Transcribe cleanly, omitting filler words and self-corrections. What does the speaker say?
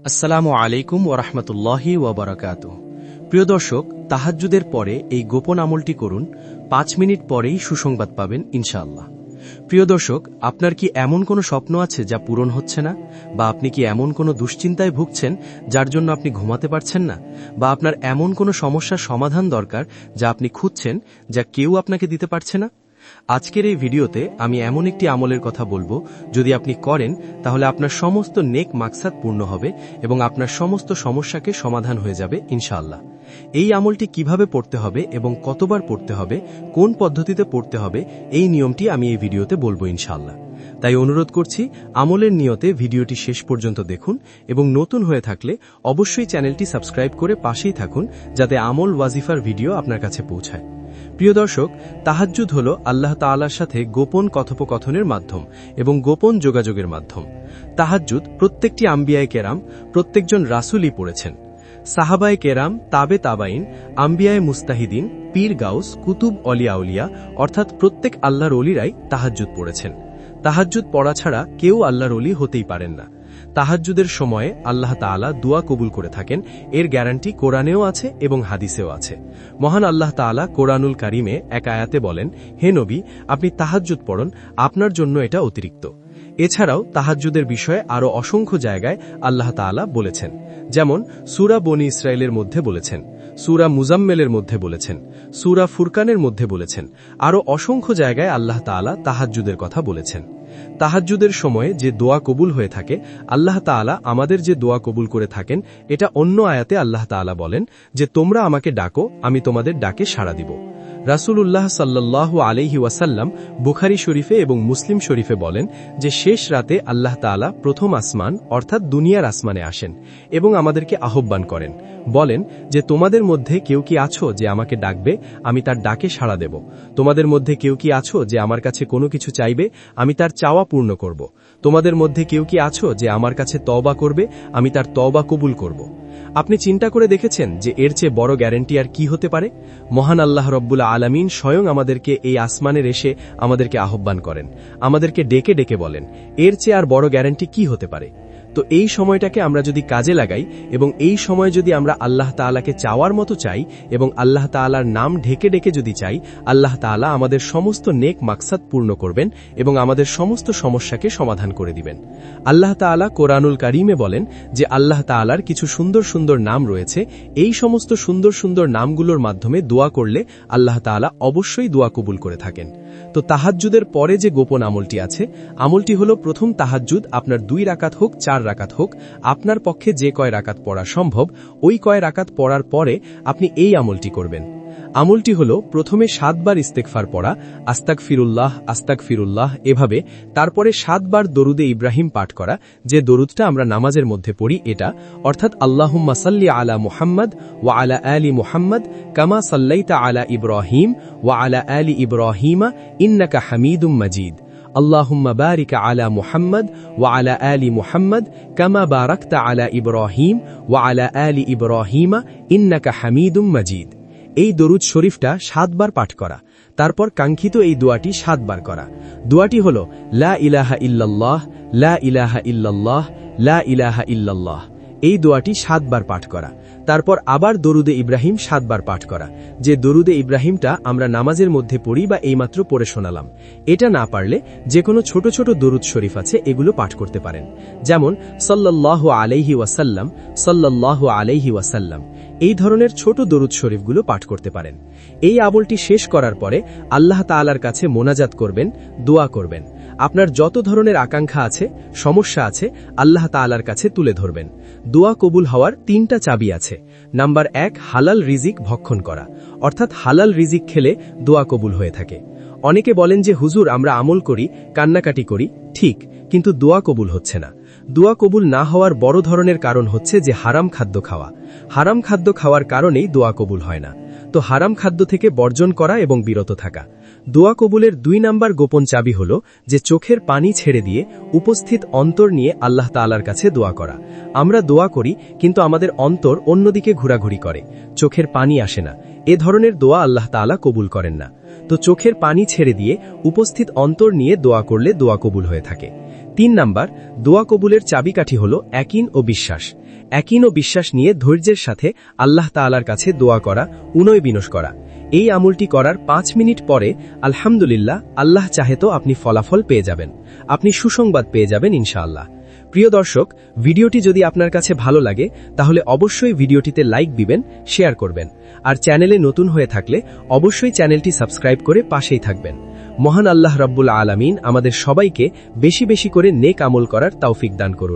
আসসালামু আলাইকুম ওরহমতুল্লাহি ওয়াবারাকাতুহ। প্রিয় দর্শক, তাহাজ্জুদের পরে এই গোপন আমলটি করুন, 5 মিনিট পরেই সুসংবাদ পাবেন ইনশাআল্লাহ। প্রিয় দর্শক, আপনার কি এমন কোনো স্বপ্ন আছে যা পূরণ হচ্ছে না, বা আপনি কি এমন কোনো দুশ্চিন্তায় ভুগছেন যার জন্য আপনি ঘুমাতে পারছেন না, বা আপনার এমন কোনো সমস্যার সমাধান দরকার যা আপনি খুঁজছেন, যা কেউ আপনাকে দিতে পারছে না? আজকের এই ভিডিওতে আমি এমন একটি আমলের কথা বলবো, যদি আপনি করেন তাহলে আপনার সমস্ত নেক মাকসাদ পূর্ণ হবে এবং আপনার সমস্ত সমস্যাকে সমাধান হয়ে যাবে ইনশাআল্লাহ। এই আমলটি কিভাবে পড়তে হবে এবং কতবার পড়তে হবে, কোন পদ্ধতিতে পড়তে হবে, এই নিয়মটি আমি এই ভিডিওতে বলবো ইনশাআল্লাহ। তাই অনুরোধ করছি, আমলের নিয়তে ভিডিওটি শেষ পর্যন্ত দেখুন এবং নতুন হয়ে থাকলে অবশ্যই চ্যানেলটি সাবস্ক্রাইব করে পাশেই থাকুন, যাতে আমল ওয়াজিফার ভিডিও আপনার কাছে পৌঁছায়। প্রিয় দর্শক, তাহাজ্জুদ হল আল্লাহ তাআলার সাথে গোপন কথোপকথনের মাধ্যম এবং গোপন যোগাযোগের মাধ্যম। তাহাজ্জুদ প্রত্যেকটি আম্বিয়ায়ে কেরাম, প্রত্যেকজন রাসূলই পড়েছেন। সাহাবায়ে কেরাম, তাবে তাবাইন, আম্বিয়ায়ে মুস্তাহিদিন, পীর গাউস, কুতুব অলিয়া উলিয়া অর্থাৎ প্রত্যেক আল্লাহর ওলিরাই তাহাজ্জুদ পড়েছেন। তাহাজ্জুদ পড়া ছাড়া কেউ আল্লাহর ওলি হতেই পারেন না। তাহাজ্জুদের সময়ে আল্লাহ তাআলা দোয়া কবুল করে থাকেন, এর গ্যারান্টি কোরআনেও আছে এবং হাদিসেও আছে। মহান আল্লাহ তাআলা কোরআনুল কারীমে এক আয়াতে বলেন, হে নবী, আপনি তাহাজ্জুদ পড়ুন, আপনার জন্য এটা অতিরিক্ত। এছাড়াও তাহাজ্জুদের বিষয়ে আরও অসংখ্য জায়গায় আল্লাহ তাআলা বলেছেন, যেমন সূরা বনী ইসরাইলের মধ্যে বলেছেন, সূরা মুজাম্মেলের মধ্যে বলেছেন, সূরা ফুরকানের মধ্যে বলেছেন, আরও অসংখ্য জায়গায় আল্লাহ তাআলা তাহাজ্জুদের কথা বলেছেন। তাহাজ্জুদের সময়ে যে দোয়া কবুল হয়ে থাকে, আল্লাহ তাআলা আমাদের যে দোয়া কবুল করে থাকেন, এটা অন্য আয়াতে আল্লাহ তাআলা বলেন যে, তোমরা আমাকে ডাকো, আমি তোমাদের ডাকে সাড়া দিব। রাসূলুল্লাহ সাল্লাল্লাহু আলাইহি ওয়াসাল্লাম বুখারী শরীফে এবং মুসলিম শরীফে বলেন যে, শেষ রাতে আল্লাহ তাআলা প্রথম আসমান অর্থাৎ দুনিয়ার আসমানে আসেন এবং আমাদেরকে আহ্বান করেন, বলেন যে, তোমাদের মধ্যে কেউ কি আছো যে আমাকে ডাকবে, আমি তার ডাকে সাড়া দেব? তোমাদের মধ্যে কেউ কি আছো যে আমার কাছে কোনো কিছু চাইবে, আমি তার চাওয়া পূর্ণ করব? তোমাদের মধ্যে কেউ কি আছো যে আমার কাছে তওবা করবে, আমি তার তওবা কবুল করব? আপনি চিন্তা করে দেখেছেন যে এর চেয়ে বড় গ্যারান্টি আর কি হতে পারে? মহান আল্লাহ রব্বুল আলামিন স্বয়ং আমাদেরকে এই আসমানের এসে আমাদেরকে আহ্বান করেন, আমাদেরকে ডেকে ডেকে বলেন, এর চেয়ে আর বড় গ্যারান্টি কি হতে পারে? তো এই সময়টাকে আমরা যদি কাজে লাগাই এবং এই সময় যদি আমরা আল্লাহ তাআলাকে চাওয়ার মতো চাই এবং আল্লাহ তাআলার নাম ঢেকে ডেকে যদি চাই, আল্লাহ তাআলা আমাদের সমস্ত নেক মাকসাদ পূর্ণ করবেন এবং আমাদের সমস্ত সমস্যাকে সমাধান করে দিবেন। আল্লাহ তাআলা কোরআনুল কারীমে বলেন যে, আল্লাহ তাআলার কিছু সুন্দর সুন্দর নাম রয়েছে, এই সমস্ত সুন্দর সুন্দর নামগুলোর মাধ্যমে দোয়া করলে আল্লাহ তাআলা অবশ্যই দোয়া কবুল করে থাকেন। তো তাহাজ্জুদের পরে যে গোপন আমলটি আছে, আমলটি হলো, প্রথম তাহাজ্জুদ আপনার 2 রাকাত হোক 4 রাকাত হোক, আপনার পক্ষে যে কয় রাকাত পড়া সম্ভব, ওই কয় রাকাত পড়ার পরে আপনি এই আমলটি করবেন। আমলটি হলো, প্রথমে 7 বার ইস্তেগফার পড়া, আস্তাগফিরুল্লাহ আস্তাগফিরুল্লাহ এভাবে, তারপরে 7 বার দরুদে ইব্রাহিম পাঠ করা, যে দরুদটা আমরা নামাজের মধ্যে পড়ি এটা, অর্থাৎ আল্লাহুম্মা সাল্লি আলা মুহাম্মদ ওয়া আলা আলি মুহাম্মদ কামা সাল্লাইতা আলা ইব্রাহিম ওয়া আলা আলি ইব্রাহিমা ইন্নাকা হামিদুম মাজিদ। আল্লাহুম্মা বারিক আলা মুহাম্মদ ওয়া আলা আলি মুহাম্মদ কামা বারাকতা আলা ইব্রাহিম ওয়া আলা আলি ইব্রাহিমা ইন্নাকা হামিদুম মাজিদ। এই দরুদ শরীফটা 7 বার পাঠ করা, তারপর কাঙ্ক্ষিত এই দোয়াটি 7 বার করা। দোয়াটি হলো, লা ইলাহা ইল্লাল্লাহ লা ইলাহা ইল্লাল্লাহ লা ইলাহা ইল্লাল্লাহ। এই দোয়াটি 7 বার পাঠ করা, তারপর আবার দরুদে ইব্রাহিম 7 বার পাঠ করা, যে দরুদে ইব্রাহিমটা আমরা নামাজের মধ্যে পড়ি বা এইমাত্র পড়ে শোনালাম। এটা না পারলে যে কোনো ছোট ছোট দরুদ শরীফ আছে, এগুলো পাঠ করতে পারেন, যেমন সাল্লাল্লাহু আলাইহি ওয়াসাল্লাম, সাল্লাল্লাহু আলাইহি ওয়াসাল্লাম। এই ধরনের ছোট দরুদ শরীফগুলো পাঠ করতে পারেন। এই আমলটি শেষ করার পরে আল্লাহ তাআলার কাছে মোনাজাত করবেন, দোয়া করবেন। আপনার যত ধরনের আকাঙ্ক্ষা আছে, সমস্যা আছে, আল্লাহ তাআলার কাছে তুলে ধরবেন। দোয়া কবুল হওয়ার 3টা চাবি আছে। নাম্বার 1, হালাল রিজিক ভক্ষণ করা, অর্থাৎ হালাল রিজিক খেলে দোয়া কবুল হয়ে থাকে। অনেকে বলেন যে, হুজুর, আমরা আমল করি, কান্নাকাটি করি, ঠিক, কিন্তু দোয়া কবুল হচ্ছে না। দোয়া কবুল না হওয়ার বড় ধরনের কারণ হচ্ছে যে হারাম খাদ্য খাওয়া। হারাম খাদ্য খাওয়ার কারণেই দোয়া কবুল হয় না। তো হারাম খাদ্য থেকে বর্জন করা এবং বিরত থাকা। দোয়া কবুলের 2 নাম্বার গোপন চাবি হল যে চোখের পানি ছেড়ে দিয়ে উপস্থিত অন্তর নিয়ে আল্লাহ তাআলার কাছে দোয়া করা। আমরা দোয়া করি কিন্তু আমাদের অন্তর অন্যদিকে ঘোরাঘুরি করে, চোখের পানি আসে না। এ ধরনের দোয়া আল্লাহ তাআলা কবুল করেন না। তো চোখের পানি ছেড়ে দিয়ে উপস্থিত অন্তর নিয়ে দোয়া করলে দোয়া কবুল হয়ে থাকে। 3 নাম্বার, দোয়া কবুলের চাবিকাঠি হল ইয়াকিন ও বিশ্বাস। একীন ও বিশ্বাস নিয়ে ধৈর্যের সাথে আল্লাহ তাআলার কাছে দোয়া করা, উনয় বিনশ করা। এই আমলটি করার 5 মিনিট পরে আলহামদুলিল্লাহ আল্লাহ চাহে তো আপনি ফলাফল পেয়ে যাবেন, আপনি সুসংবাদ পেয়ে যাবেন ইনশাআল্লাহ। প্রিয় দর্শক, ভিডিওটি যদি আপনার কাছে ভালো লাগে তাহলে অবশ্যই ভিডিওটিতে লাইক দিবেন, শেয়ার করবেন, আর চ্যানেলে নতুন হয়ে থাকলে অবশ্যই চ্যানেলটি সাবস্ক্রাইব করে পাশেই থাকবেন। মহান আল্লাহ রাব্বুল আলামিন আমাদের সবাইকে বেশি বেশি করে নেক আমল করার তৌফিক দান করুন।